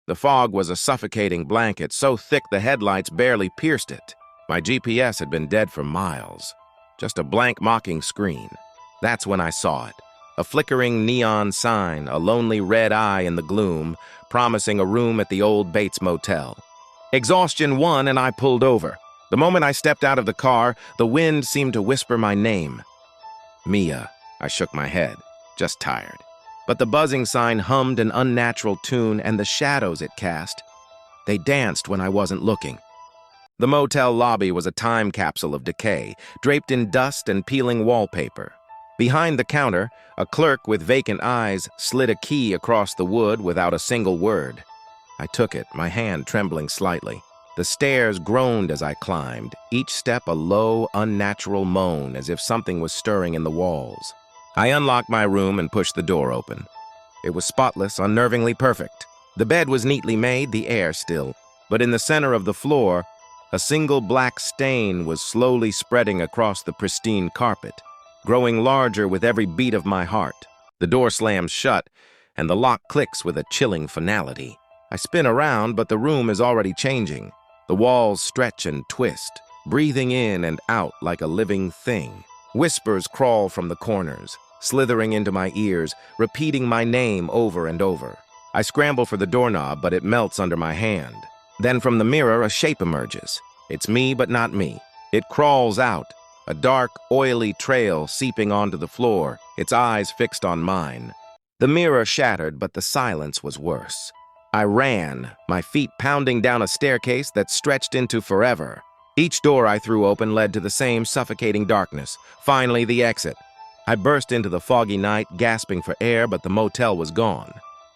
The fog was a suffocating blanket, so thick the headlights barely pierced it. My GPS had been dead for miles. Just a blank mocking screen. That's when I saw it. A flickering neon sign, a lonely red eye in the gloom, promising a room at the old Bates Motel. Exhaustion won and I pulled over. The moment I stepped out of the car, the wind seemed to whisper my name. Mia. I shook my head, just tired. But the buzzing sign hummed an unnatural tune, and the shadows it cast, they danced when I wasn't looking. The motel lobby was a time capsule of decay, draped in dust and peeling wallpaper. Behind the counter, a clerk with vacant eyes slid a key across the wood without a single word. I took it, my hand trembling slightly. The stairs groaned as I climbed, each step a low, unnatural moan, as if something was stirring in the walls. I unlocked my room and pushed the door open. It was spotless, unnervingly perfect. The bed was neatly made, the air still. But in the center of the floor, a single black stain was slowly spreading across the pristine carpet, growing larger with every beat of my heart. The door slams shut, and the lock clicks with a chilling finality. I spin around, but the room is already changing. The walls stretch and twist, breathing in and out like a living thing. Whispers crawl from the corners, slithering into my ears, repeating my name over and over. I scramble for the doorknob, but it melts under my hand. Then from the mirror, a shape emerges. It's me, but not me. It crawls out, a dark, oily trail seeping onto the floor, its eyes fixed on mine. The mirror shattered, but the silence was worse. I ran, my feet pounding down a staircase that stretched into forever. Each door I threw open led to the same suffocating darkness. Finally, the exit. I burst into the foggy night, gasping for air, but the motel was gone.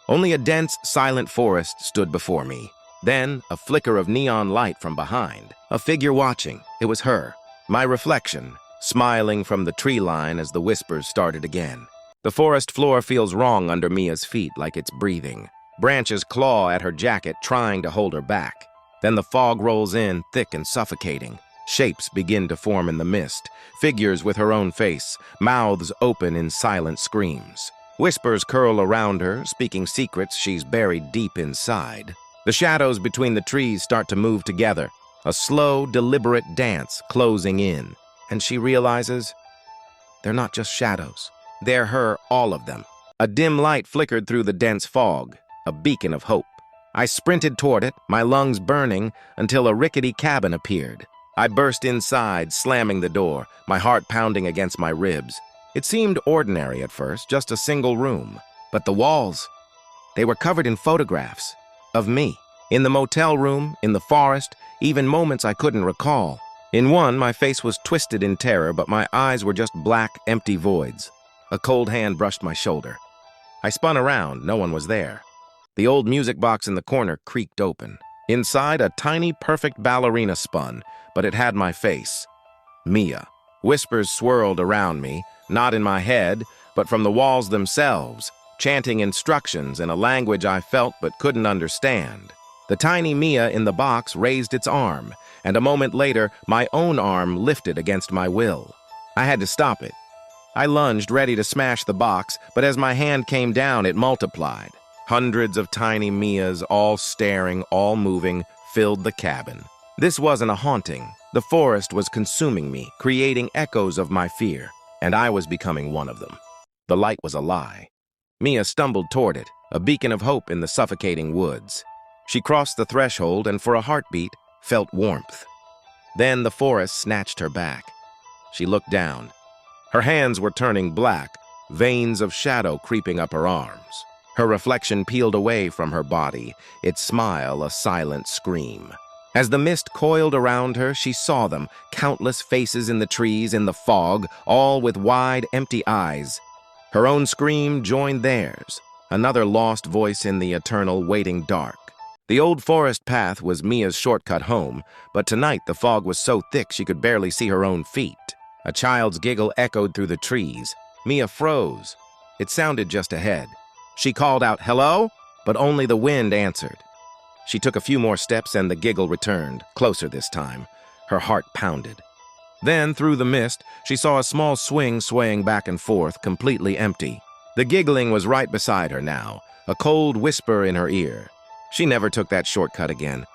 Only a dense, silent forest stood before me. Then, a flicker of neon light from behind. A figure watching. It was her. My reflection, smiling from the tree line as the whispers started again. The forest floor feels wrong under Mia's feet, like it's breathing. Branches claw at her jacket, trying to hold her back. Then the fog rolls in, thick and suffocating. Shapes begin to form in the mist, figures with her own face, mouths open in silent screams. Whispers curl around her, speaking secrets she's buried deep inside. The shadows between the trees start to move together, a slow, deliberate dance closing in. And she realizes they're not just shadows. They're her, all of them. A dim light flickered through the dense fog, a beacon of hope. I sprinted toward it, my lungs burning, until a rickety cabin appeared. I burst inside, slamming the door, my heart pounding against my ribs. It seemed ordinary at first, just a single room. But the walls, they were covered in photographs of me. In the motel room, in the forest, even moments I couldn't recall. In one, my face was twisted in terror, but my eyes were just black, empty voids. A cold hand brushed my shoulder. I spun around, no one was there. The old music box in the corner creaked open. Inside, a tiny, perfect ballerina spun, but it had my face. Mia. Whispers swirled around me, not in my head, but from the walls themselves, chanting instructions in a language I felt but couldn't understand. The tiny Mia in the box raised its arm, and a moment later, my own arm lifted against my will. I had to stop it. I lunged, ready to smash the box, but as my hand came down, it multiplied. Hundreds of tiny Mias, all staring, all moving, filled the cabin. This wasn't a haunting. The forest was consuming me, creating echoes of my fear, and I was becoming one of them. The light was a lie. Mia stumbled toward it, a beacon of hope in the suffocating woods. She crossed the threshold and for a heartbeat, felt warmth. Then the forest snatched her back. She looked down. Her hands were turning black, veins of shadow creeping up her arms. Her reflection peeled away from her body, its smile a silent scream. As the mist coiled around her, she saw them, countless faces in the trees, in the fog, all with wide, empty eyes. Her own scream joined theirs, another lost voice in the eternal waiting dark. The old forest path was Mia's shortcut home, but tonight the fog was so thick she could barely see her own feet. A child's giggle echoed through the trees. Mia froze. It sounded just ahead. She called out, "Hello?" but only the wind answered. She took a few more steps and the giggle returned, closer this time. Her heart pounded. Then, through the mist, she saw a small swing swaying back and forth, completely empty. The giggling was right beside her now, a cold whisper in her ear. She never took that shortcut again.